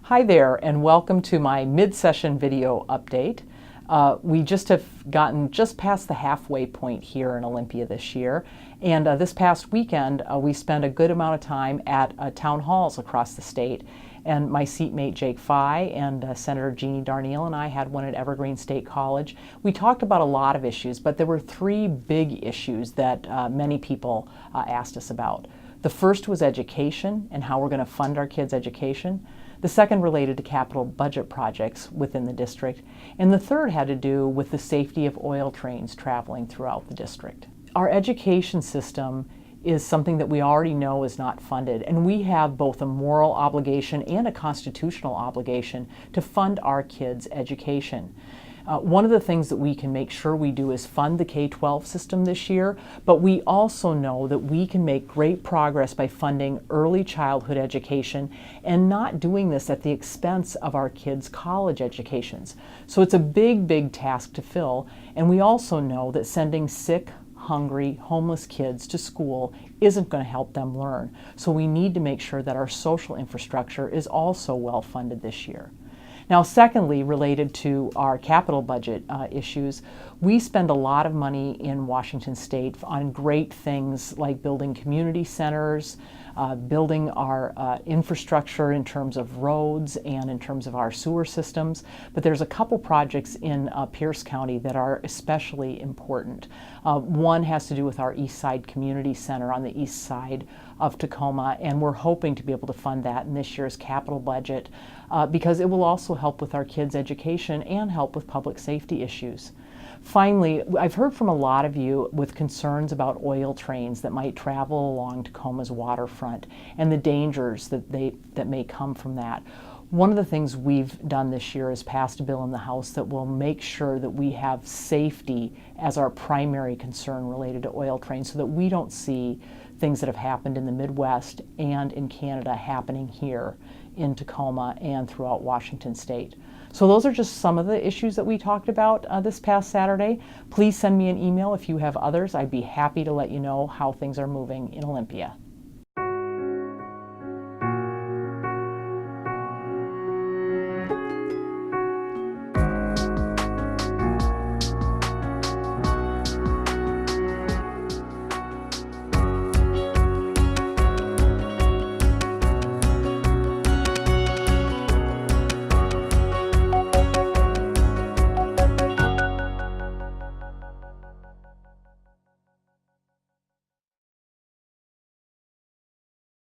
Hi there, and welcome to my mid-session video update. We just have gotten just past the halfway point here in Olympia this year, and this past weekend we spent a good amount of time at town halls across the state, and my seatmate Jake Fye and Senator Jeannie Darneal and I had one at Evergreen State College. We talked about a lot of issues, but there were three big issues that many people asked us about. The first was education and how we're going to fund our kids' education. The second related to capital budget projects within the district, and the third had to do with the safety of oil trains traveling throughout the district. Our education system is something that we already know is not funded, and we have both a moral obligation and a constitutional obligation to fund our kids' education. One of the things that we can make sure we do is fund the K-12 system this year, but we also know that we can make great progress by funding early childhood education and not doing this at the expense of our kids' college educations. So it's a big, big task to fill, and we also know that sending sick, hungry, homeless kids to school isn't going to help them learn. So we need to make sure that our social infrastructure is also well funded this year. Now, secondly, related to our capital budget issues, we spend a lot of money in Washington State on great things like building community centers, building our infrastructure in terms of roads and in terms of our sewer systems. But there's a couple projects in Pierce County that are especially important. One has to do with our East Side Community Center on the east side of Tacoma, and we're hoping to be able to fund that in this year's capital budget because it will also help with our kids' education and help with public safety issues. Finally, I've heard from a lot of you with concerns about oil trains that might travel along Tacoma's waterfront and the dangers that may come from that. One of the things we've done this year is passed a bill in the House that will make sure that we have safety as our primary concern related to oil trains so that we don't see things that have happened in the Midwest and in Canada happening here in Tacoma and throughout Washington State. So those are just some of the issues that we talked about this past Saturday. Please send me an email if you have others. I'd be happy to let you know how things are moving in Olympia.